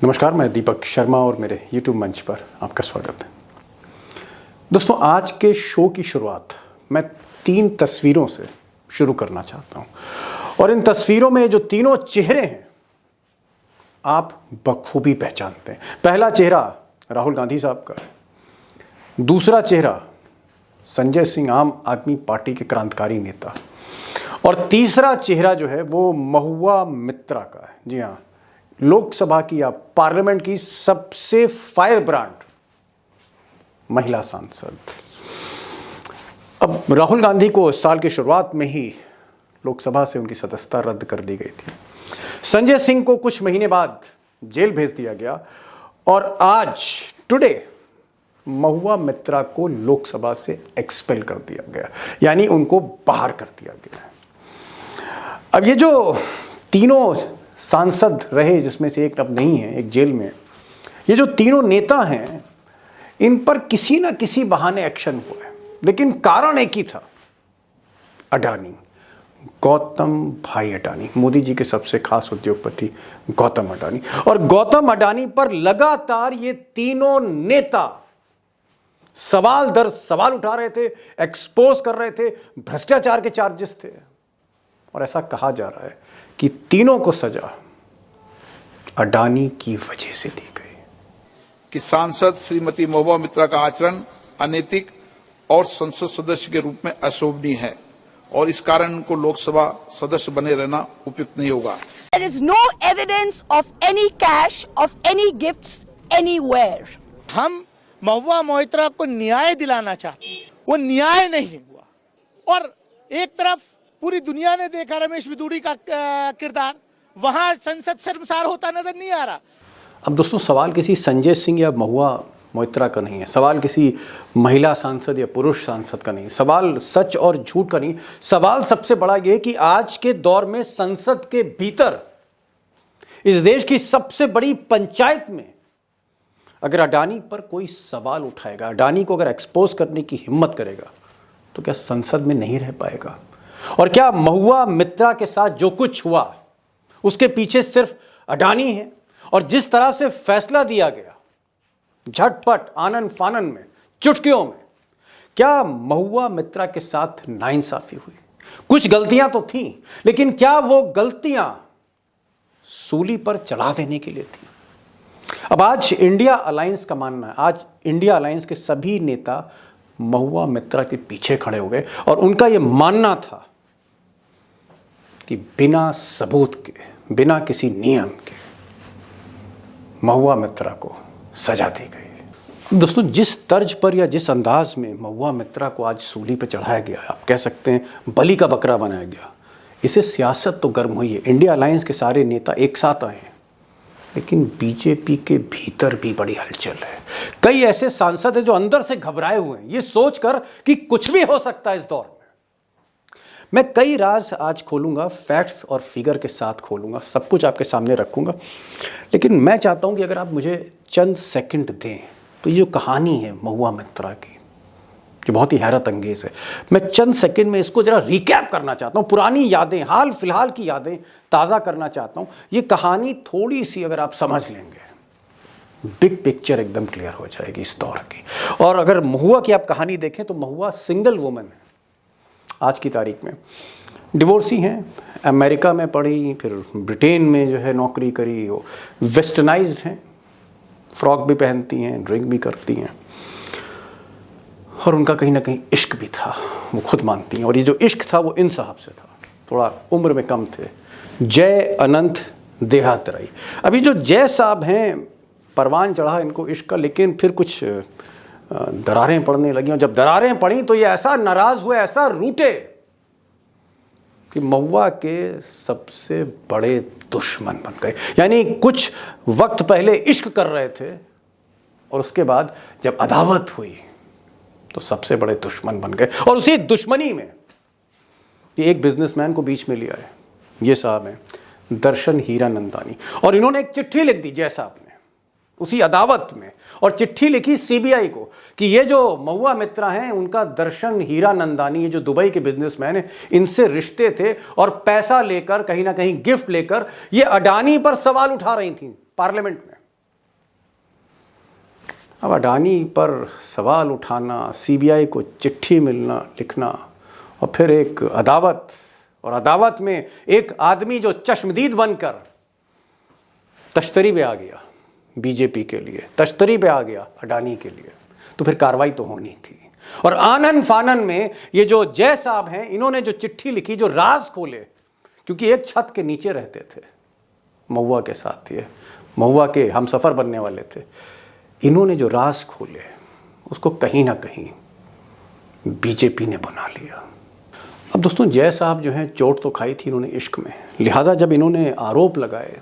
नमस्कार, मैं दीपक शर्मा और मेरे YouTube मंच पर आपका स्वागत है। दोस्तों, आज के शो की शुरुआत मैं 3 तस्वीरों से शुरू करना चाहता हूं और इन तस्वीरों में जो तीनों चेहरे हैं आप बखूबी पहचानते हैं। पहला चेहरा राहुल गांधी साहब का, दूसरा चेहरा संजय सिंह, आम आदमी पार्टी के क्रांतिकारी नेता, और तीसरा चेहरा जो है वो महुआ मित्रा का है। जी हाँ, लोकसभा की या पार्लियामेंट की सबसे फायर ब्रांड महिला सांसद। अब राहुल गांधी को इस साल की शुरुआत में ही लोकसभा से उनकी सदस्यता रद्द कर दी गई थी। संजय सिंह को कुछ महीने बाद जेल भेज दिया गया और आज टुडे महुआ मित्रा को लोकसभा से एक्सपेल कर दिया गया, यानी उनको बाहर कर दिया गया। अब ये जो तीनों सांसद रहे, जिसमें से एक अब नहीं है, एक जेल में, ये जो तीनों नेता हैं, इन पर किसी ना किसी बहाने एक्शन हुआ है, लेकिन कारण एक ही था, अडानी, गौतम भाई अडानी, मोदी जी के सबसे खास उद्योगपति गौतम अडानी। और गौतम अडानी पर लगातार ये तीनों नेता सवाल दर सवाल उठा रहे थे, एक्सपोज कर रहे थे, भ्रष्टाचार के चार्जेस थे। और ऐसा कहा जा रहा है कि तीनों को सजा अडानी की वजह से दी गई कि सांसद श्रीमती महुआ मित्रा का आचरण अनैतिक और संसद सदस्य के रूप में अशोभनीय है और इस कारण उनको लोकसभा सदस्य बने रहना उपयुक्त नहीं होगा। There is no evidence of any cash, of any gifts anywhere. हम महुआ मोइत्रा को न्याय दिलाना चाहते हैं, वो न्याय नहीं हुआ। और एक तरफ पूरी दुनिया ने देखा रमेश बिदूड़ी का किरदार, वहां संसद शर्मसार होता नजर नहीं आ रहा। अब दोस्तों, सवाल किसी संजय सिंह या महुआ मोइत्रा का नहीं है, सवाल किसी महिला सांसद या पुरुष सांसद का नहीं है, सवाल सच और झूठ का नहीं। सवाल सबसे बड़ा यह है कि आज के दौर में संसद के भीतर, इस देश की सबसे बड़ी पंचायत में, अगर अडानी पर कोई सवाल उठाएगा, अडानी को अगर एक्सपोज करने की हिम्मत करेगा, तो क्या संसद में नहीं रह पाएगा? और क्या महुआ मित्रा के साथ जो कुछ हुआ उसके पीछे सिर्फ अडानी है? और जिस तरह से फैसला दिया गया, झटपट, आनन फानन में, चुटकियों में, क्या महुआ मित्रा के साथ नाइंसाफी हुई? कुछ गलतियां तो थीं, लेकिन क्या वो गलतियां सूली पर चढ़ा देने के लिए थी? अब आज इंडिया अलायंस का मानना है, आज इंडिया अलायंस के सभी नेता महुआ मित्रा के पीछे खड़े हो गए और उनका यह मानना था कि बिना सबूत के, बिना किसी नियम के महुआ मित्रा को सजा दी गई। दोस्तों, जिस तर्ज पर या जिस अंदाज में महुआ मित्रा को आज सूली पर चढ़ाया गया, आप कह सकते हैं बलि का बकरा बनाया गया, इसे सियासत तो गर्म हुई है। इंडिया अलायंस के सारे नेता एक साथ आए हैं, लेकिन बीजेपी के भीतर भी बड़ी हलचल है। कई ऐसे सांसद हैं जो अंदर से घबराए हुए हैं, ये सोचकर कि कुछ भी हो सकता है इस दौर में। मैं कई राज आज खोलूंगा, फैक्ट्स और फिगर के साथ खोलूंगा, सब कुछ आपके सामने रखूंगा, लेकिन मैं चाहता हूं कि अगर आप मुझे चंद सेकंड दें तो ये जो कहानी है महुआ मित्रा की, जो बहुत ही हैरत अंगेज है, मैं चंद सेकंड में इसको जरा रिकैप करना चाहता हूं, पुरानी यादें, हाल फिलहाल की यादें ताज़ा करना चाहता हूं। ये कहानी थोड़ी सी अगर आप समझ लेंगे, बिग पिक्चर एकदम क्लियर हो जाएगी इस दौर की। और अगर महुआ की आप कहानी देखें तो महुआ सिंगल वुमन है आज की तारीख में, डिवोर्सी हैं, अमेरिका में पढ़ी, फिर ब्रिटेन में जो है नौकरी करी, वो वेस्टर्नाइज्ड हैं, फ्रॉक भी पहनती हैं, ड्रिंक भी करती हैं, और उनका कहीं ना कहीं इश्क भी था, वो खुद मानती हैं। और ये जो इश्क था वो इन साहब से था, थोड़ा उम्र में कम थे, जय अनंत देहातराई। अभी जो जय साहब हैं, परवान चढ़ा इनको इश्क का, लेकिन फिर कुछ दरारें पड़ने लगी, और जब दरारें पड़ी तो ये ऐसा नाराज हुए, ऐसा रूठे कि महुआ के सबसे बड़े दुश्मन बन गए। यानी कुछ वक्त पहले इश्क कर रहे थे और उसके बाद जब अदावत हुई तो सबसे बड़े दुश्मन बन गए। और उसी दुश्मनी में ये एक बिजनेसमैन को बीच में लिया है, ये साहब हैं दर्शन हीरानंदानी, और इन्होंने एक चिट्ठी लिख दी जय साहब ने उसी अदावत में, और चिट्ठी लिखी सीबीआई को कि ये जो महुआ मित्रा हैं उनका दर्शन हीरानंदानी, ये जो दुबई के बिजनेसमैन हैं, इनसे रिश्ते थे और पैसा लेकर, कहीं ना कहीं गिफ्ट लेकर ये अडानी पर सवाल उठा रही थी पार्लियामेंट में। अब अडानी पर सवाल उठाना, सीबीआई को चिट्ठी लिखना और फिर एक अदावत, और अदावत में एक आदमी जो चश्मदीद बनकर तश्तरी पे आ गया बीजेपी के लिए, तश्तरी पे आ गया अडानी के लिए, तो फिर कार्रवाई तो होनी थी। और आनन फानन में ये जो जय साहब हैं, इन्होंने जो चिट्ठी लिखी, जो राज खोले, क्योंकि एक छत के नीचे रहते थे महुआ के साथ, ये महुआ के हम सफ़र बनने वाले थे, इन्होंने जो राज खोले उसको कहीं ना कहीं बीजेपी ने बना लिया। अब दोस्तों, जय साहब जो हैं चोट तो खाई थी इन्होंने इश्क में, लिहाजा जब इन्होंने आरोप लगाए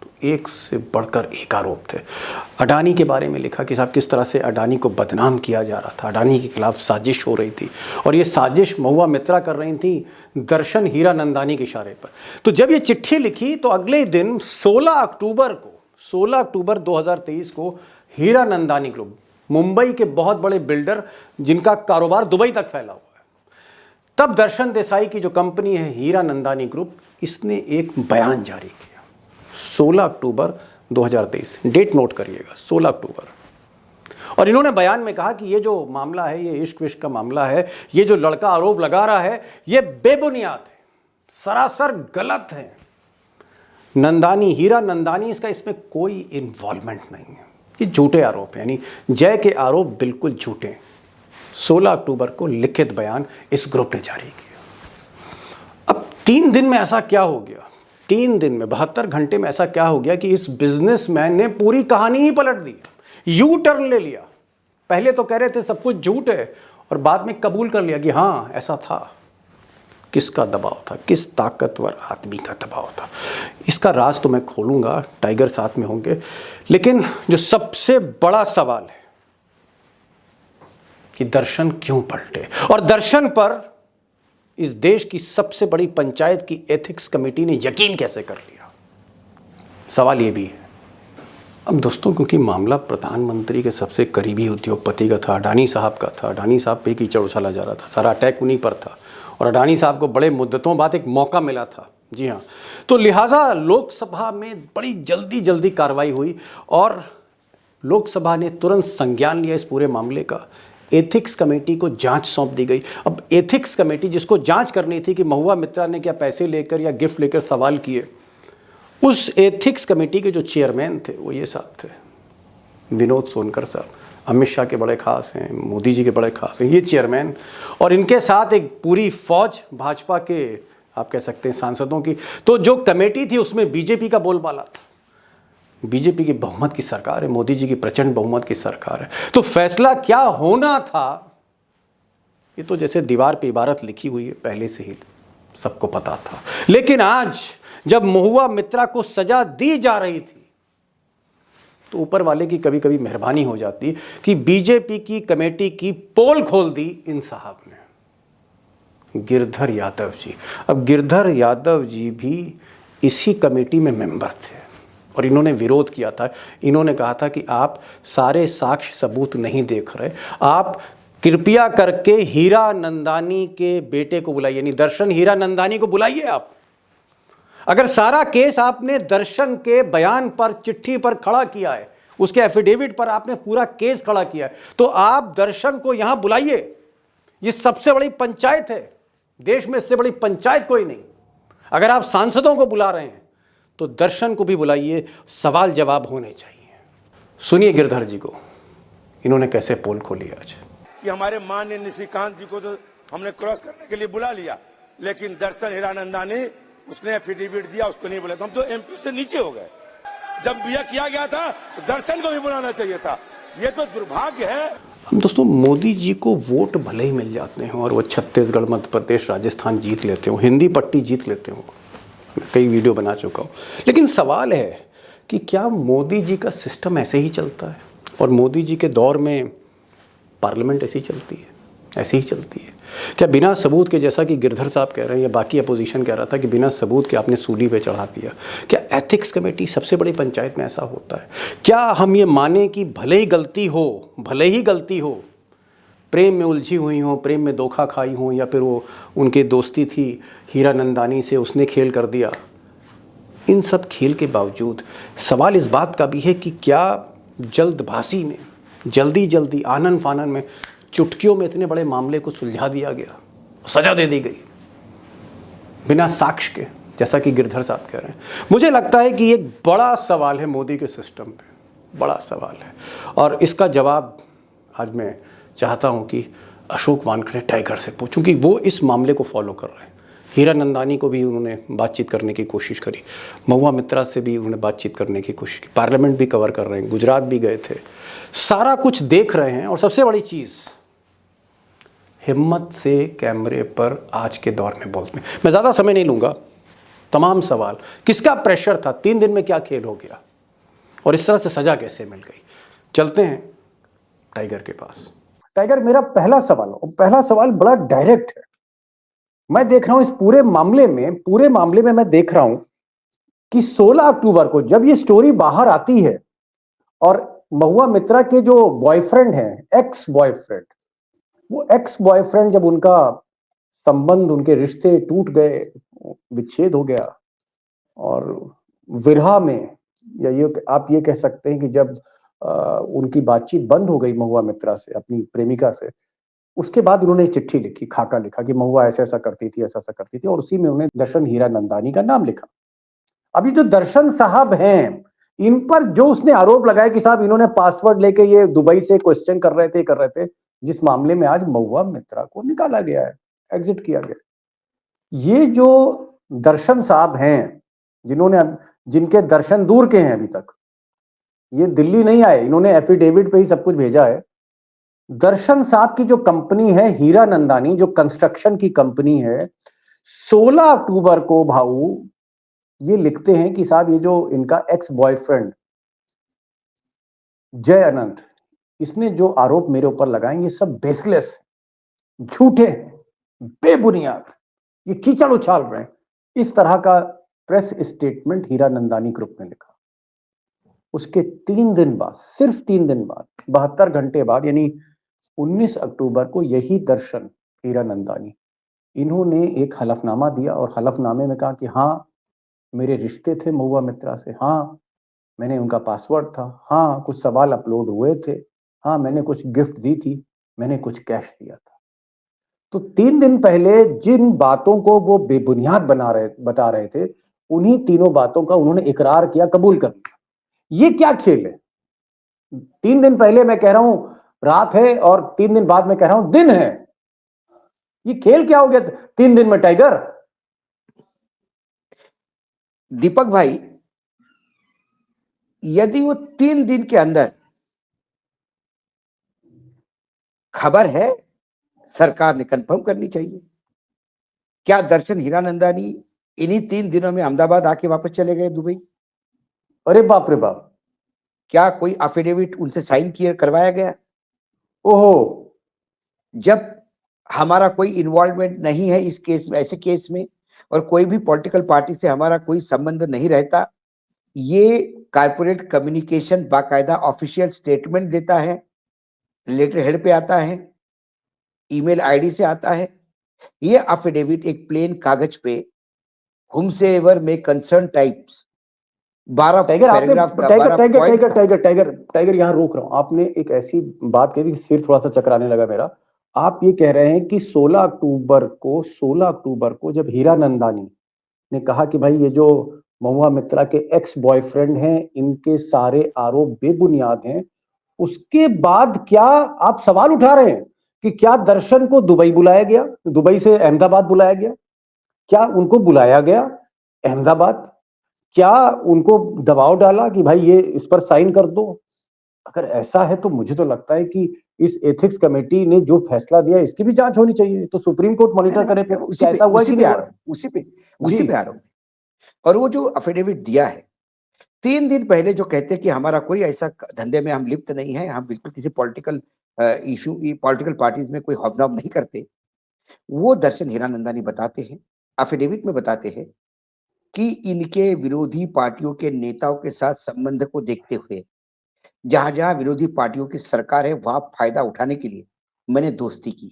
तो एक से बढ़कर एक आरोप थे। अडानी के बारे में लिखा कि साहब किस तरह से अडानी को बदनाम किया जा रहा था, अडानी के खिलाफ साजिश हो रही थी, और ये साजिश महुआ मित्रा कर रही थी दर्शन हीरानंदानी के इशारे पर। तो जब ये चिट्ठी लिखी तो अगले दिन 16 अक्टूबर 2023 को हीरानंदानी ग्रुप, मुंबई के बहुत बड़े बिल्डर जिनका कारोबार दुबई तक फैला हुआ है, तब दर्शन देसाई की जो कंपनी है हीरानंदानी ग्रुप, इसने एक बयान जारी किया 16 अक्टूबर 2023, डेट नोट करिएगा 16 अक्टूबर। और इन्होंने बयान में कहा कि ये जो मामला है, ये इश्क विश्क का मामला है, ये जो लड़का आरोप लगा रहा है, ये बेबुनियाद है, सरासर गलत है। नंदानी, हीरा नंदानी, इसका इसमें कोई इन्वॉल्वमेंट नहीं है, ये झूठे आरोप हैं, यानी जय के आरोप बिल्कुल झूठे हैं। 16 अक्टूबर को लिखित बयान इस ग्रुप ने जारी किया। अब 3 दिन में ऐसा क्या हो गया, 3 दिन में 72 घंटे में ऐसा क्या हो गया कि इस बिजनेसमैन ने पूरी कहानी ही पलट दी, यू टर्न ले लिया। पहले तो कह रहे थे सब कुछ झूठ है, और बाद में कबूल कर लिया कि हाँ ऐसा था। किसका दबाव था, किस ताकतवर आदमी का दबाव था, इसका राज तो मैं खोलूंगा, टाइगर साथ में होंगे। लेकिन जो सबसे बड़ा सवाल है कि दर्शन क्यों पलटे, और दर्शन पर इस देश की सबसे बड़ी पंचायत की एथिक्स कमेटी ने यकीन कैसे कर लिया, सवाल ये भी है। अब दोस्तों, क्योंकि मामला प्रधानमंत्री के सबसे करीबी उद्योगपति का था, अडानी साहब का था, अडानी साहब पे कीचड़ उछाला जा रहा था, सारा अटैक उन्हीं पर था, और अडानी साहब को बड़े मुद्दतों बाद एक मौका मिला था, जी हाँ। तो लिहाजा लोकसभा में बड़ी जल्दी कार्रवाई हुई, और लोकसभा ने तुरंत संज्ञान लिया इस पूरे मामले का। एथिक्स कमेटी को जांच सौंप दी गई। अब एथिक्स कमेटी जिसको जांच करनी थी कि महुआ मित्रा ने क्या पैसे लेकर या गिफ्ट लेकर सवाल किए, उस एथिक्स कमेटी के जो चेयरमैन थे वो ये साहब थे, विनोद सोनकर साहब, अमित शाह के बड़े खास हैं, मोदी जी के बड़े खास हैं, ये चेयरमैन, और इनके साथ एक पूरी फौज भाजपा के, आप कह सकते हैं, सांसदों की। तो जो कमेटी थी उसमें बीजेपी का बोलबाला था, बीजेपी की बहुमत की सरकार है, मोदी जी की प्रचंड बहुमत की सरकार है। तो फैसला क्या होना था, ये तो जैसे दीवार पे इबारत लिखी हुई है, पहले से ही सबको पता था। लेकिन आज जब महुआ मित्रा को सजा दी जा रही थी, तो ऊपर वाले की कभी कभी मेहरबानी हो जाती कि बीजेपी की कमेटी की पोल खोल दी इन साहब ने, गिरधर यादव जी। अब गिरधर यादव जी भी इसी कमेटी में मेंबर थे, और इन्होंने विरोध किया था। इन्होंने कहा था कि आप सारे साक्ष्य सबूत नहीं देख रहे, आप कृपया करके हीरा नंदानी के बेटे को बुलाइए, यानी दर्शन हीरा नंदानी को बुलाइए। आप अगर सारा केस आपने दर्शन के बयान पर, चिट्ठी पर खड़ा किया है, उसके एफिडेविट पर आपने पूरा केस खड़ा किया है, तो आप दर्शन को यहां बुलाइए। ये सबसे बड़ी पंचायत है देश में, इससे बड़ी पंचायत कोई नहीं। अगर आप सांसदों को बुला रहे हैं तो दर्शन को भी बुलाइए, सवाल जवाब होने चाहिए। सुनिए गिरधर जी को, इन्होंने कैसे पोल खोली आज। कि हमारे माननीय निशिकांत जी को तो हमने क्रॉस करने के लिए बुला लिया, लेकिन दर्शन हीरानंदानी, उसने एफिडेविट दिया, उसको नहीं बुलाया। तो हम तो एमपी से नीचे हो गए। जब यह किया गया था तो दर्शन को भी बुलाना चाहिए था। ये तो दुर्भाग्य है। हम दोस्तों, मोदी जी को वोट भले ही मिल जाते हैं और वो छत्तीसगढ़, मध्य प्रदेश, राजस्थान जीत लेते हो, हिंदी पट्टी जीत लेते हो, कई वीडियो बना चुका हूँ, लेकिन सवाल है कि क्या मोदी जी का सिस्टम ऐसे ही चलता है, और मोदी जी के दौर में पार्लियामेंट ऐसी चलती है, ऐसे ही चलती है? क्या बिना सबूत के, जैसा कि गिरधर साहब कह रहे हैं या बाकी अपोजिशन कह रहा था कि बिना सबूत के आपने सूली पे चढ़ा दिया, क्या एथिक्स कमेटी सबसे बड़ी पंचायत में ऐसा होता है? क्या हम ये माने कि भले ही गलती हो, प्रेम में उलझी हुई हो, प्रेम में धोखा खाई हो, या फिर वो उनके दोस्ती थी हीरा नंदानी से, उसने खेल कर दिया, इन सब खेल के बावजूद सवाल इस बात का भी है कि क्या जल्दबाजी में जल्दी जल्दी आनन फानन में चुटकियों में इतने बड़े मामले को सुलझा दिया गया, सजा दे दी गई बिना साक्ष्य के, जैसा कि गिरधर साहब कह रहे हैं। मुझे लगता है कि ये एक बड़ा सवाल है मोदी के सिस्टम पे, बड़ा सवाल है, और इसका जवाब आज मैं चाहता हूं कि अशोक वानखेड़े टाइगर से पूछूं कि वो इस मामले को फॉलो कर रहे हैं। हीरानंदानी को भी उन्होंने बातचीत करने की कोशिश करी, महुआ मित्रा से भी उन्होंने बातचीत करने की कोशिश की, पार्लियामेंट भी कवर कर रहे हैं, गुजरात भी गए थे, सारा कुछ देख रहे हैं। और सबसे बड़ी चीज़, हिम्मत से कैमरे पर आज के दौर में बोलते हैं। मैं ज़्यादा समय नहीं लूँगा, तमाम सवाल, किसका प्रेशर था, 3 दिन में क्या खेल हो गया और इस तरह से सजा कैसे मिल गई। चलते हैं टाइगर के पास। टाइगर, मेरा पहला सवाल बड़ा डायरेक्ट है। मैं देख रहा हूं इस पूरे मामले में मैं देख रहा हूं कि 16 अक्टूबर को जब ये स्टोरी बाहर आती है और महुआ मित्रा के जो बॉयफ्रेंड हैं, वो एक्स बॉयफ्रेंड जब उनका संबंध, उनके रिश्ते टूट गए, विच्छेद हो गया, और विरहा में, या ये आप ये कह सकते हैं कि जब उनकी बातचीत बंद हो गई महुआ मित्रा से, अपनी प्रेमिका से, उसके बाद उन्होंने चिट्ठी लिखी, खाका लिखा कि महुआ ऐसा ऐसा करती थी, ऐसा ऐसा करती थी, और उसी में उन्होंने दर्शन हीरानंदानी का नाम लिखा। अभी जो दर्शन साहब हैं, इन पर जो उसने आरोप लगाया कि साहब इन्होंने पासवर्ड लेके ये दुबई से क्वेश्चन कर रहे थे, जिस मामले में आज महुआ मित्रा को निकाला गया है, एग्जिट किया गया। ये जो दर्शन साहब हैं, जिनके दर्शन दूर के हैं, अभी तक ये दिल्ली नहीं आए, इन्होंने एफिडेविट पे ही सब कुछ भेजा है। दर्शन साहब की जो कंपनी है हीरानंदानी, जो कंस्ट्रक्शन की कंपनी है, 16 अक्टूबर को भाऊ ये लिखते हैं कि साहब ये जो इनका एक्स बॉयफ्रेंड जय अनंत, इसने जो आरोप मेरे ऊपर लगाए ये सब बेसलेस, झूठे, बेबुनियाद, ये कीचड़ उछाल रहे हैं। इस तरह का प्रेस स्टेटमेंट हीरानंदानी ग्रुप ने लिखा। उसके 3 दिन बाद, सिर्फ 3 दिन बाद, 72 घंटे बाद, यानी 19 अक्टूबर को यही दर्शन हीरानंदानी, इन्होंने एक हलफनामा दिया और हलफनामे में कहा कि हाँ मेरे रिश्ते थे महुआ मित्रा से, हाँ मैंने उनका पासवर्ड था, हाँ कुछ सवाल अपलोड हुए थे, हाँ मैंने कुछ गिफ्ट दी थी, मैंने कुछ कैश दिया था। तो 3 दिन पहले जिन बातों को वो बेबुनियाद बता रहे थे, उन्हीं तीनों बातों का उन्होंने इकरार किया, कबूल कर लिया। ये क्या खेल है? 3 दिन पहले मैं कह रहा हूं रात है और 3 दिन बाद मैं कह रहा हूं दिन है। ये खेल क्या हो गया 3 दिन में टाइगर? दीपक भाई, यदि वो 3 दिन के अंदर खबर है, सरकार ने कंफर्म करनी चाहिए। क्या दर्शन हीरानंदानी इन्हीं 3 दिनों में अहमदाबाद आके वापस चले गए दुबई? अरे बाप रे बाप! क्या कोई अफिडेविट उनसे साइन किया, करवाया गया? ओहो, जब हमारा कोई इन्वॉल्वमेंट नहीं है इस केस में, ऐसे केस में, और कोई भी पॉलिटिकल पार्टी से हमारा कोई संबंध नहीं रहता, ये कारपोरेट कम्युनिकेशन बाकायदा ऑफिशियल स्टेटमेंट देता है, लेटर हेड पे आता है, ईमेल आईडी से आता है। ये अफिडेविट एक प्लेन कागज पे हुमसेवर में कंसर्न टाइप्स 12 टाइगर आपने पैराग्राफ का 12 पॉइंट। टाइगर यहां रोक रहा हूं। आपने एक ऐसी बात कही थी, सिर थोड़ा सा चकराने लगा मेरा। आप ये कह रहे हैं कि 16 अक्टूबर को जब हीरानंदानी ने कहा कि भाई ये जो महुआ मित्रा के एक्स बॉयफ्रेंड हैं, इनके सारे आरोप बेबुनियाद हैं, उसके बाद क्या आप सवाल उठा रहे हैं कि क्या दर्शन को दुबई बुलाया गया, दुबई से अहमदाबाद बुलाया गया? क्या उनको बुलाया गया अहमदाबाद? क्या उनको दबाव डाला कि भाई ये इस पर साइन कर दो? अगर ऐसा है तो मुझे तो लगता है कि इस एथिक्स कमेटी ने जो फैसला दिया इसकी भी जांच होनी चाहिए। तो सुप्रीम कोर्ट मॉनिटर करे फिर क्या ऐसा हुआ कि नहीं हुआ? उसी पे आरोप। और वो जो अफिडेविट दिया है 3 दिन पहले, जो कहते हैं कि हमारा कोई ऐसा धंधे में हम लिप्त नहीं है, हम बिल्कुल किसी पॉलिटिकल इशू, पॉलिटिकल पार्टीज में कोई हॉबनॉब नहीं करते, वो दर्शन हीरानंदानी बताते हैं, अफिडेविट में बताते हैं कि इनके विरोधी पार्टियों के नेताओं के साथ संबंध को देखते हुए जहां जहां विरोधी पार्टियों की सरकार है वहां फायदा उठाने के लिए मैंने दोस्ती की।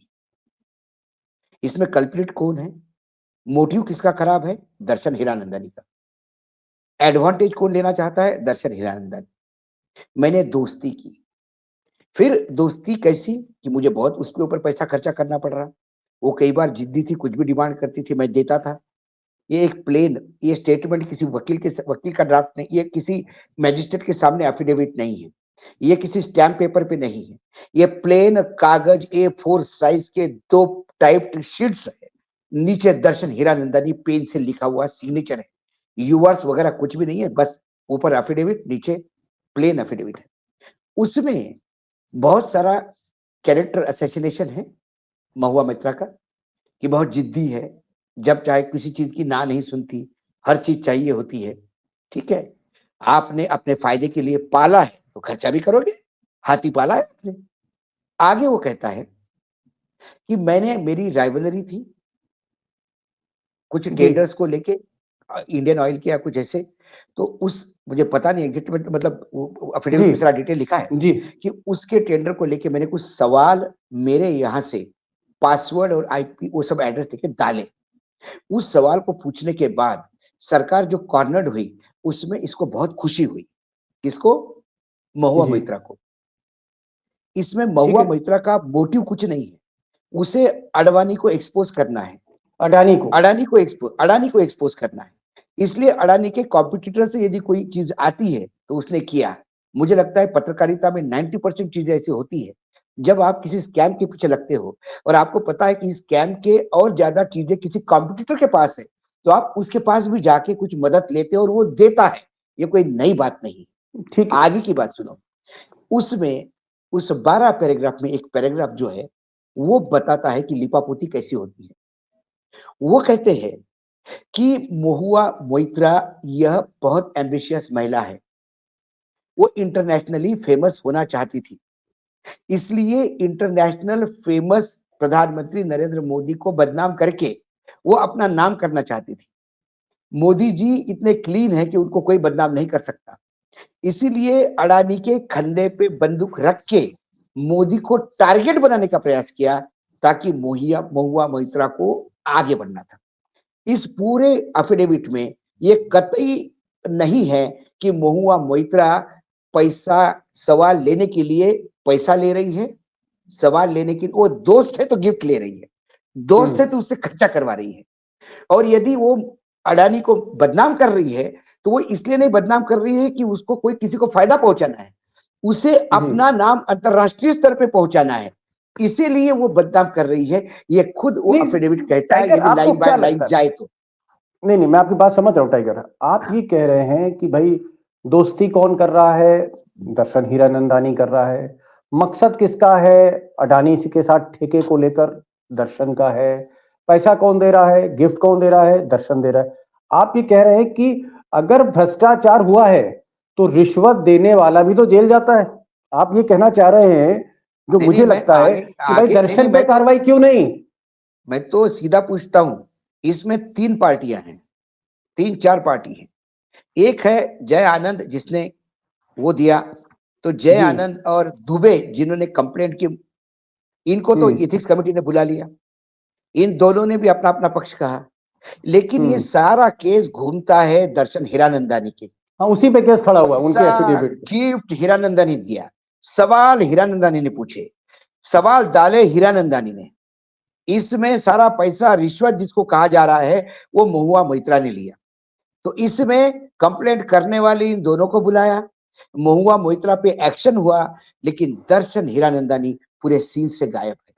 इसमें कल्प्रिट कौन है? मोटिव किसका खराब है? दर्शन हीरानंदानी का। एडवांटेज कौन लेना चाहता है? दर्शन हीरानंदानी। मैंने दोस्ती की, फिर दोस्ती कैसी कि मुझे बहुत उसके ऊपर पैसा खर्चा करना पड़ रहा। वो कई बार जिद्दी थी, कुछ भी डिमांड करती थी, मैं देता था। ये एक प्लेन ये स्टेटमेंट किसी वकील का ड्राफ्ट नहीं, ये किसी मैजिस्ट्रेट के सामने एफिडेविट नहीं है, ये किसी स्टैम्प पेपर पे नहीं है, ये प्लेन कागज A4 साइज के 2 टाइप्ड शीट्स है। नीचे दर्शन हीरानंदानी पेन से लिखा हुआ सिग्नेचर है, यूवर्स वगैरह कुछ भी नहीं है, बस ऊपर एफिडेविट, नीचे प्लेन एफिडेविट है। उसमें बहुत सारा कैरेक्टर असैसिनेशन है महुआ मित्रा का, कि बहुत जिद्दी है, जब चाहे किसी चीज की ना नहीं सुनती, हर चीज चाहिए होती है। ठीक है, आपने अपने फायदे के लिए पाला है तो खर्चा भी करोगे, हाथी पाला है आपने। आगे वो कहता है कि मेरी राइवलरी थी कुछ टेंडर्स को लेके, इंडियन ऑयल के या कुछ ऐसे, तो उस मुझे पता नहीं एग्जैक्ट, मतलब एफिडेविट में सारा डिटेल लिखा है जी कि उसके टेंडर को लेके मैंने कुछ सवाल मेरे यहाँ से पासवर्ड और आईपी वो सब एड्रेस देके डाले। उस सवाल को पूछने के बाद सरकार जो कॉर्नर्ड हुई, उसमें इसको बहुत खुशी हुई। किसको? महुआ जी मोइत्रा को। इसमें ठीक महुआ है। मोइत्रा का मोटिव कुछ नहीं है, उसे अडवाणी को एक्सपोज करना है, अडानी को अडानी को एक्सपोज करना है। इसलिए अडानी के कॉम्पिटिटर से यदि कोई चीज आती है तो उसने किया। मुझे लगता है पत्रकारिता में 90% चीजें ऐसी होती है, जब आप किसी स्कैम के पीछे लगते हो और आपको पता है कि इस स्कैम के और ज्यादा चीजें किसी कॉम्पिटिटर के पास है, तो आप उसके पास भी जाके कुछ मदद लेते हो और वो देता है। ये कोई नई बात नहीं। ठीक है। आगे की बात सुनो। उसमें उस 12 पैराग्राफ में एक पैराग्राफ जो है वो बताता है कि लिपापोती कैसी होती है। वो कहते हैं कि महुआ मोइत्रा यह बहुत एम्बिशियस महिला है, वो इंटरनेशनली फेमस होना चाहती थी, इसलिए इंटरनेशनल फेमस प्रधानमंत्री नरेंद्र मोदी को बदनाम करके वो अपना नाम करना चाहती थी। मोदी जी इतने क्लीन है कि उनको कोई बदनाम नहीं कर सकता, इसीलिए अडानी के कंधे पे बंदूक रख के मोदी को टारगेट बनाने का प्रयास किया, ताकि महुआ मोइत्रा को आगे बढ़ना था। इस पूरे एफिडेविट में ये कतई नहीं है कि महुआ मोइत्रा पैसा सवाल लेने के लिए पैसा ले रही है, सवाल लेने के वो दोस्त है तो गिफ्ट ले रही है, दोस्त है तो उससे खर्चा करवा रही है। और यदि वो अडानी को बदनाम कर रही है तो वो इसलिए नहीं बदनाम कर रही है कि उसको कोई किसी को फायदा पहुंचाना है, उसे अपना नाम अंतरराष्ट्रीय स्तर पे पहुंचाना है, इसीलिए वो बदनाम कर रही है। ये खुद वो नहीं, एफिडेविट कहता है, टाइगर, यदि आपको लाइन क्या बाय लाइन लगता है? जाए तो। नहीं नहीं, मैं आपकी बात समझ रहा हूँ टाइगर। आप ये कह रहे हैं कि भाई दोस्ती कौन कर रहा है? दर्शन हीरानंदानी कर रहा है। मकसद किसका है? अडानी के साथ ठेके को लेकर दर्शन का है। पैसा कौन दे रहा है? गिफ्ट कौन दे रहा है? दर्शन दे रहा है। आप ये कह रहे हैं कि अगर भ्रष्टाचार हुआ है तो रिश्वत देने वाला भी तो जेल जाता है। आप ये कहना चाह रहे हैं, जो नहीं, मुझे नहीं, मैं लगता है आगे कि भाई आगे नहीं, दर्शन पे नहीं, कार्रवाई क्यों नहीं? मैं तो सीधा पूछता हूं। इसमें 3 पार्टियां हैं, 3-4 पार्टी हैं। एक है जय आनंद जिसने वो दिया, तो जय जी आनंद और दुबे जिन्होंने कंप्लेंट की, इनको तो एथिक्स कमेटी ने बुला लिया। इन दोनों ने भी अपना अपना पक्ष कहा, लेकिन ये सारा केस घूमता है दर्शन हीरानंदानी के। हाँ, उसी पे केस खड़ा हुआ है, उनके एफिडेविट पे। गिफ्ट हीरानंदानी दिया, सवाल हीरानंदानी ने पूछे, सवाल डाले हीरानंदानी ने, इसमें सारा पैसा रिश्वत जिसको कहा जा रहा है वो महुआ मोइत्रा ने लिया। तो इसमें कंप्लेंट करने वाले इन दोनों को बुलाया, महुआ मोइत्रा पे एक्शन हुआ, लेकिन दर्शन हीरानंदानी पूरे सीन से गायब है।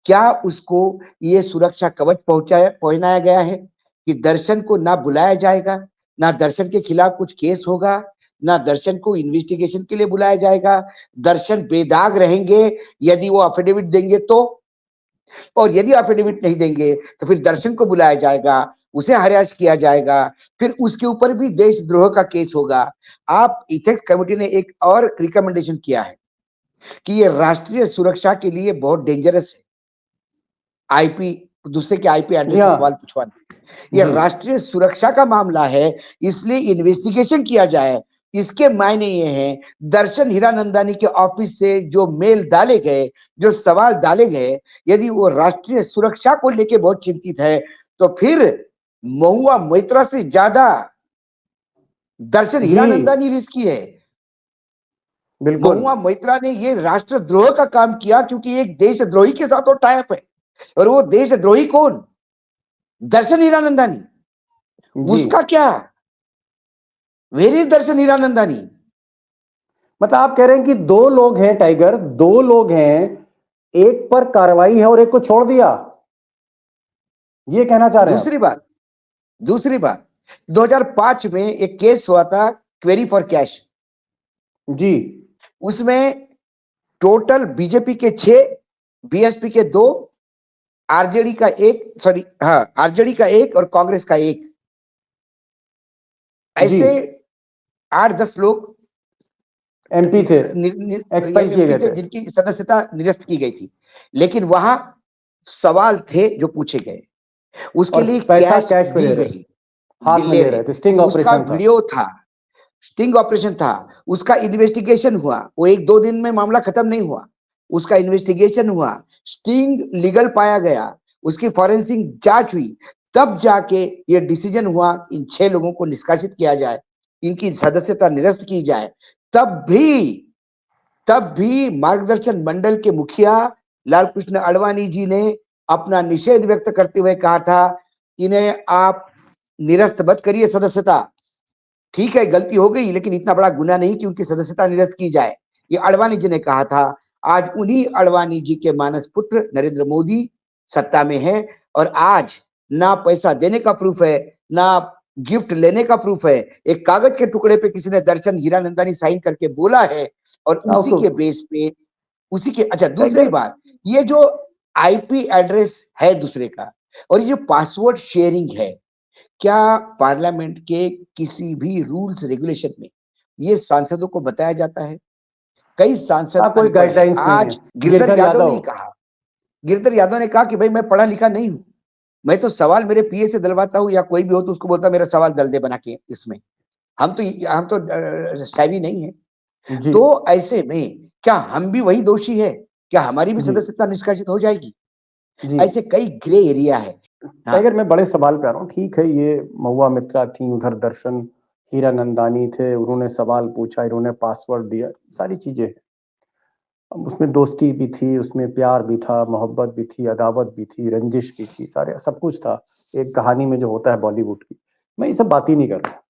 क्या उसको ये सुरक्षा कवच पहुंचाया गया है कि दर्शन को ना बुलाया जाएगा, ना दर्शन के खिलाफ कुछ केस होगा, ना दर्शन को इन्वेस्टिगेशन के लिए बुलाया जाएगा, दर्शन बेदाग रहेंगे यदि वो एफिडेविट देंगे तो, और यदि एफिडेविट नहीं देंगे तो फिर दर्शन को बुलाया जाएगा, उसे हरास किया जाएगा, फिर उसके ऊपर भी देशद्रोह का केस होगा। आप इथिक्स कमेटी ने एक और रिकमेंडेशन किया है कि ये राष्ट्रीय सुरक्षा के लिए बहुत डेंजरस है, आईपी दूसरे के आईपी एड्रेस से सवाल पूछवाना, ये राष्ट्रीय सुरक्षा का मामला है, इसलिए इन्वेस्टिगेशन किया जाए। इसके मायने ये हैं, दर्शन हीरानंदानी के ऑफिस से जो मेल डाले गए, जो सवाल डाले गए, यदि वो राष्ट्रीय सुरक्षा को लेके बहुत चिंतित है, तो फिर महुआ मोइत्रा से ज्यादा दर्शन हीरानंदानी रिस्की है। बिल्कुल। महुआ मोइत्रा ने ये राष्ट्रद्रोह का काम किया क्योंकि एक देशद्रोही के साथ वो टाइप है। और वो देशद्रोही कौन? दर्शन हीरानंदानी। जी। उसका क्या? वेर इज दर्शन हीरानंदानी? मतलब आप कह रहे हैं कि दो लोग हैं टाइगर, दो लोग हैं, एक पर कार्रवाई है और एक को छोड़ दिया, ये कहना चाह रहे हैं आप? दूसरी बात 2005 में एक केस हुआ था, क्वेरी फॉर कैश। जी। उसमें टोटल बीजेपी के 6, बीएसपी के 2, आरजेडी का 1, सॉरी हाँ आरजेडी का 1 और कांग्रेस का 1, जी। ऐसे 8-10 लोग एमपी थे, एक्सपेल किए एमपी गए थे थे। जिनकी सदस्यता निरस्त की गई थी। लेकिन वहां सवाल थे जो पूछे गए, उसके और लिए पैसा कैश कैश में दी ले रहे, गई, हाथ में ले ले रहे, रहे थे, स्टिंग उसका ऑपरेशन था। वीडियो था, स्टिंग ऑपरेशन था, उसका इन्वेस्टिगेशन हुआ। वो 1-2 दिन में मामला खत्म नहीं हुआ, उसका इन्वेस्टिगेशन हुआ, स्टिंग लीगल पाया गया, उसकी फॉरेंसिक जांच हुई, तब जाके ये डिसीजन हुआ इन 6 लोगों को निष्कासित किया जाए, इनकी सदस्यता निरस्त की जाए। तब भी मार्गदर्शन मंडल के मुखिया लालकृष्ण आडवाणी जी ने अपना निषेध व्यक्त करते हुए कहा था, इन्हें आप निरस्त मत करिए सदस्यता। ठीक है गलती हो गई, लेकिन इतना बड़ा गुनाह नहीं कि उनकी सदस्यता निरस्त की जाए। ये आडवाणी जी ने कहा था। आज उन्हीं आडवाणी जी के मानस पुत्र नरेंद्र मोदी सत्ता में है, और आज ना पैसा देने का प्रूफ है, ना गिफ्ट लेने का प्रूफ है। एक कागज के टुकड़े पे किसी ने दर्शन हीरानंदानी साइन करके बोला है, और उसी उसको के बेस पे, उसी के अच्छा दूसरी टाइगर। बात, ये जो आईपी एड्रेस है दूसरे का, और ये जो पासवर्ड शेयरिंग है, क्या पार्लियामेंट के किसी भी रूल्स रेगुलेशन में ये सांसदों को बताया जाता है? कई सांसद कोई अनपढ़ है। गाइडलाइंस नहीं है। आज गिरधर यादव ने कहा, गिरधर यादव ने कहा कि भाई मैं पढ़ा लिखा नहीं हूं, मैं तो सवाल मेरे पीए से दिलवाता हूं, या कोई भी हो तो उसको बोलता मेरा सवाल दल दे बना के इसमें। हम तो सैवी नहीं है। जी। तो ऐसे में क्या हम भी वही दोषी है? क्या हमारी भी जी। सदस्यता निष्कासित हो जाएगी? जी। ऐसे कई ग्रे एरिया है। हाँ, टाइगर, मैं बड़े सवाल पे आ रहा हूँ। ठीक है, ये महुआ मित्रा थी, उधर दर्शन हीरानंदानी थे, उन्होंने सवाल पूछा, इन्होंने पासवर्ड दिया, सारी चीजें हैं। अब उसमें दोस्ती भी थी, उसमें प्यार भी था, मोहब्बत भी थी, अदावत भी थी, रंजिश भी थी, सारे सब कुछ था एक कहानी में जो होता है बॉलीवुड की। मैं ये सब बात ही नहीं कर रहा।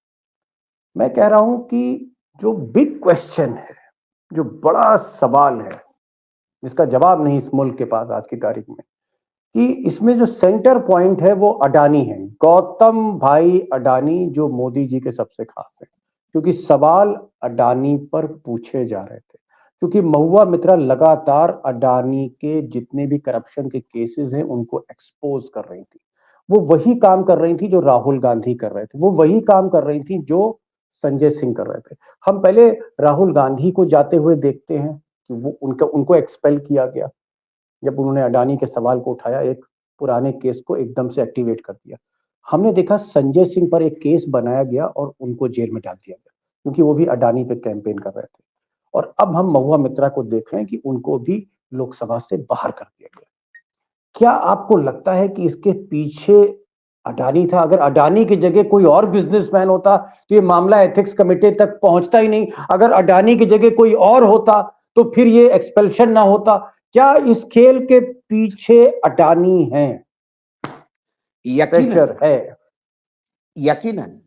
मैं कह रहा हूं कि जो बिग क्वेश्चन है, जो बड़ा सवाल है, जिसका जवाब नहीं इस मुल्क के पास आज की तारीख में, कि इसमें जो सेंटर पॉइंट है वो अडानी है, गौतम भाई अडानी, जो मोदी जी के सबसे खास है। क्योंकि सवाल अडानी पर पूछे जा रहे थे, क्योंकि महुआ मित्रा लगातार अडानी के जितने भी करप्शन के केसेस हैं उनको एक्सपोज कर रही थी। वो वही काम कर रही थी जो राहुल गांधी कर रहे थे, वो वही काम कर रही थी जो संजय सिंह कर रहे थे। हम पहले राहुल गांधी को जाते हुए देखते हैं कि वो उनको एक्सपेल किया गया जब उन्होंने अडानी के सवाल को उठाया, एक पुराने केस को एकदम से एक्टिवेट कर दिया। हमने देखा संजय सिंह पर एक केस बनाया गया और उनको जेल में डाल दिया गया, क्योंकि वो भी अडानी पे कैंपेन कर रहे थे। और अब हम महुआ मित्रा को देख रहे हैं कि उनको भी लोकसभा से बाहर कर दिया गया। क्या आपको लगता है कि इसके पीछे अडानी था? अगर अडानी की जगह कोई और बिजनेसमैन होता तो ये मामला एथिक्स कमेटी तक पहुंचता ही नहीं। अगर अडानी की जगह कोई और होता तो फिर ये एक्सपेल्शन ना होता। क्या इस खेल के पीछे अडानी है, यकीनन, प्रेशर है? यकीनन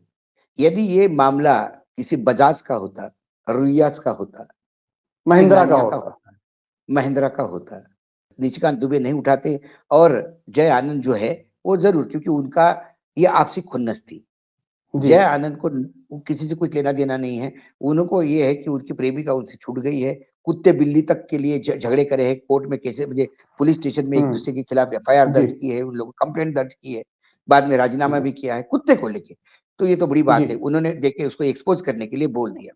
यदि ये मामला किसी बजाज का होता, रुइयास का होता, महिंद्रा का सिंघानिया का होता। होता, महिंद्रा का होता, निशिकांत दुबे नहीं उठाते। और जय आनंद जो है वो जरूर, क्योंकि उनका ये आपसी खुन्नस थी। जी। जय आनंद को किसी से कुछ लेना देना नहीं है। उनको ये है कि उनकी प्रेमिका उनसे छूट गई है, कुत्ते बिल्ली तक के लिए झगड़े करे हैं, कोर्ट में कैसे मुझे पुलिस स्टेशन में एक दूसरे के खिलाफ एफआईआर जी। दर्ज की है, उन लोगों कंप्लेंट दर्ज की है, बाद में राजीनामा भी किया है कुत्ते को लेके। तो ये तो बड़ी जी। बात है, उन्होंने देखे उसको एक्सपोज करने के लिए बोल दिया।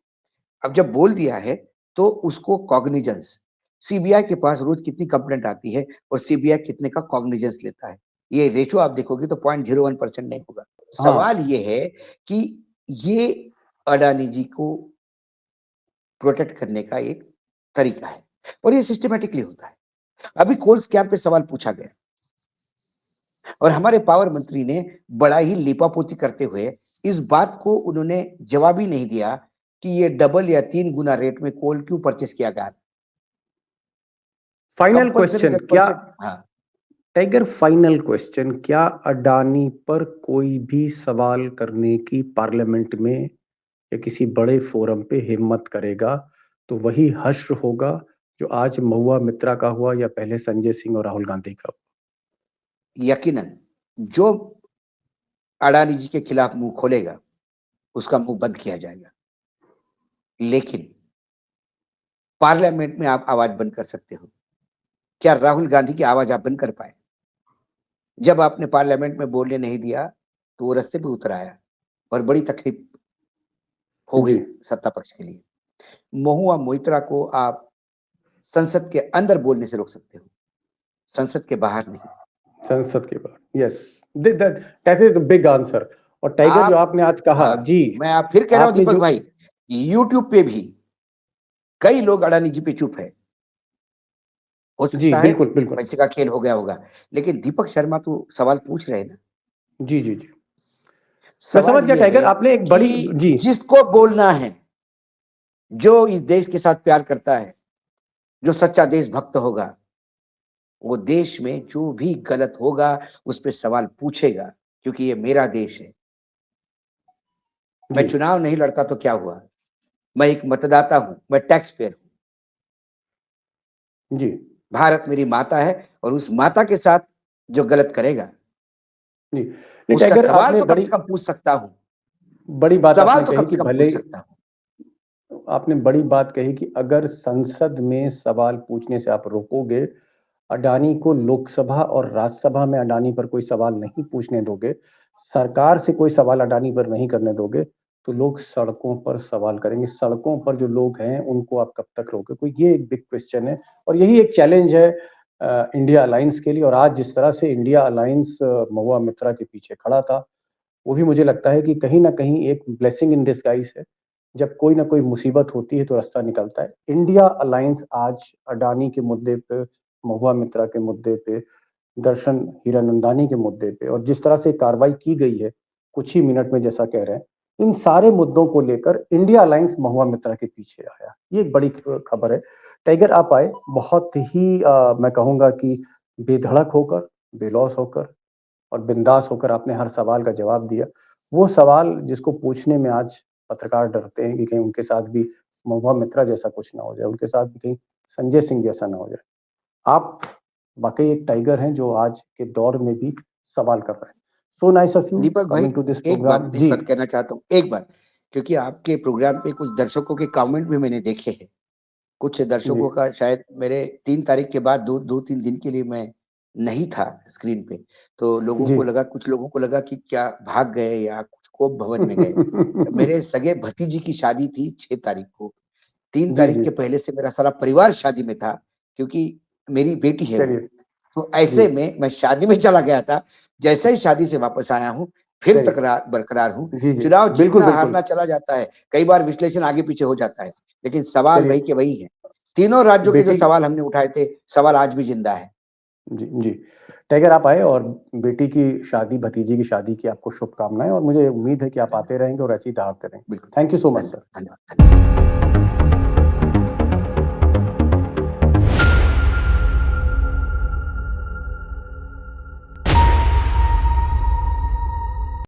अब जब बोल दिया है तो उसको कॉग्निजेंस, सीबीआई के पास रोज कितनी कंप्लेंट आती है और सीबीआई कितने का कॉग्निजेंस लेता है, ये रेशो आप देखोगे तो 0.01% नहीं होगा। हाँ। सवाल ये है कि ये अडानी जी को प्रोटेक्ट करने का एक तरीका है, और ये सिस्टमेटिकली होता है। अभी कोल स्कैम पे सवाल पूछा गया और हमारे पावर मंत्री ने बड़ा ही लीपापोती करते हुए इस बात को उन्होंने जवाब ही नहीं दिया कि ये डबल या 3 गुना रेट में कोल क्यों परचेस किया गया? Final compulsory question 10%। क्या हाँ, टाइगर, फाइनल क्वेश्चन, क्या अडानी पर कोई भी सवाल करने की पार्लियामेंट में या किसी बड़े फोरम पे हिम्मत करेगा तो वही हश्र होगा जो आज महुआ मित्रा का हुआ या पहले संजय सिंह और राहुल गांधी का हुआ? यकीनन जो अडानी जी के खिलाफ मुंह खोलेगा उसका मुंह बंद किया जाएगा। लेकिन पार्लियामेंट में आप आवाज बंद कर सकते हो। क्या राहुल गांधी की आवाज आप बंद कर पाए? जब आपने पार्लियामेंट में बोलने नहीं दिया तो वो रास्ते पे उतर आया और बड़ी तकलीफ हो गई जी। सत्ता पक्ष के लिए। महुआ मोइत्रा को आप संसद के अंदर बोलने से रोक सकते हो, संसद के बाहर नहीं। संसद के बाहर, yes, that is the big answer. और टाइगर, जो आपने आज कहा, हाँ, जी, मैं आप फिर कह रहा हूं आपने दीपक जो भाई, यूट्यूब पे भी कई लोग अडानी जी पे चुप है। हो जी, सकता है बिल्कुल बिल्कुल, पैसे का खेल हो गया होगा, लेकिन दीपक शर्मा तो सवाल पूछ रहे हैं ना। जी जी जी, मैं समझ सवाल गया ये टाइगर, है आपने एक बड़ी, कि जी जिसको बोलना है, जो इस देश के साथ प्यार करता है, जो सच्चा देशभक्त होगा, वो देश में जो भी गलत होगा उस पे सवाल पूछेगा, क्योंकि ये मेरा देश है। मैं जी चुनाव नहीं लड़ता तो क्या हुआ? मैं एक मतदाता हूं, मैं टैक्स पेयर हूं। जी भारत मेरी माता है और उस माता के साथ जो गलत करेगा जी, नहीं उसका टाइगर, सवाल आपने तो कम बड़ी से कम पूछ सकता हूं। बड़ी बात सवाल आपने तो कही कम कि से कम भले, पूछ सकता हूं। आपने बड़ी बात कही कि अगर संसद में सवाल पूछने से आप रोकोगे, अडानी को लोकसभा और राज्यसभा में अडानी पर कोई सवाल नहीं पूछने दोगे, सरकार से कोई सवाल अडानी पर नहीं करने दोगे, तो लोग सड़कों पर सवाल करेंगे। सड़कों पर जो लोग हैं उनको आप कब तक रोके? कोई ये एक बिग क्वेश्चन है और यही एक चैलेंज है इंडिया अलायंस के लिए। और आज जिस तरह से इंडिया अलायंस महुआ मित्रा के पीछे खड़ा था, वो भी मुझे लगता है कि कहीं ना कहीं एक ब्लेसिंग इन डिस्गाइज है। जब कोई ना कोई मुसीबत होती है तो रास्ता निकलता है। इंडिया अलायंस आज अडानी के मुद्दे पे, महुआ मित्रा के मुद्दे पे, दर्शन हीरानंदानी के मुद्दे पे, और जिस तरह से कार्रवाई की गई है कुछ ही मिनट में, जैसा कह रहे हैं, इन सारे मुद्दों को लेकर इंडिया अलायंस महुआ मित्रा के पीछे आया। ये एक बड़ी खबर है। टाइगर, आप आए बहुत ही मैं कहूंगा कि बेधड़क होकर, बेलौस होकर और बिंदास होकर आपने हर सवाल का जवाब दिया। वो सवाल जिसको पूछने में आज पत्रकार डरते हैं कि कहीं उनके साथ भी महुआ मित्रा जैसा कुछ ना हो जाए, उनके साथ भी कहीं संजय सिंह जैसा ना हो जाए। आप वाकई एक टाइगर हैं जो आज के दौर में भी सवाल कर रहे हैं। सो नाइस ऑफ यू दीपक भाई, कमिंग टू दिस एक प्रोग्राम। जी बात कहना चाहता हूँ, एक बात, क्योंकि आपके प्रोग्राम पे कुछ दर्शकों के कमेंट भी मैंने देखे हैं। कुछ जी दर्शकों का शायद मेरे 3 तारीख के बाद 2-3 दिन के लिए मैं नहीं था स्क्रीन पे, तो लोगों जी को लगा, कुछ लोगों को लगा कि क्या भाग गए या कुछ कोप भवन में गए। मेरे सगे भतीजी की शादी थी 6 तारीख को। 3 जी तारीख जी, के पहले से मेरा सारा परिवार शादी में था, क्योंकि मेरी बेटी है वो। चलिए, तो जी ऐसे में मैं शादी में चला गया था। जैसे ही शादी से वापस आया हूँ, फिर चलिए, तकरार बरकरार हूँ। जी जी, चुनाव बिल्कुल जीतना बिल्कुल, हारना चला जाता है, कई बार विश्लेषण आगे पीछे हो जाता है, लेकिन सवाल वही चलिए, के वही है। तीनों राज्यों के जो बेटी, सवाल हमने उठाए थे, सवाल आज भी जिंदा है। जी जी, टाइगर आप आए और बेटी की शादी, भतीजी की शादी की आपको शुभकामनाएं, और मुझे उम्मीद है कि आप आते रहेंगे और ऐसे ही दहाड़ते रहेंगे। बिल्कुल, थैंक यू सो मच धन्यवाद, सर। धन्यवाद, धन्यवाद।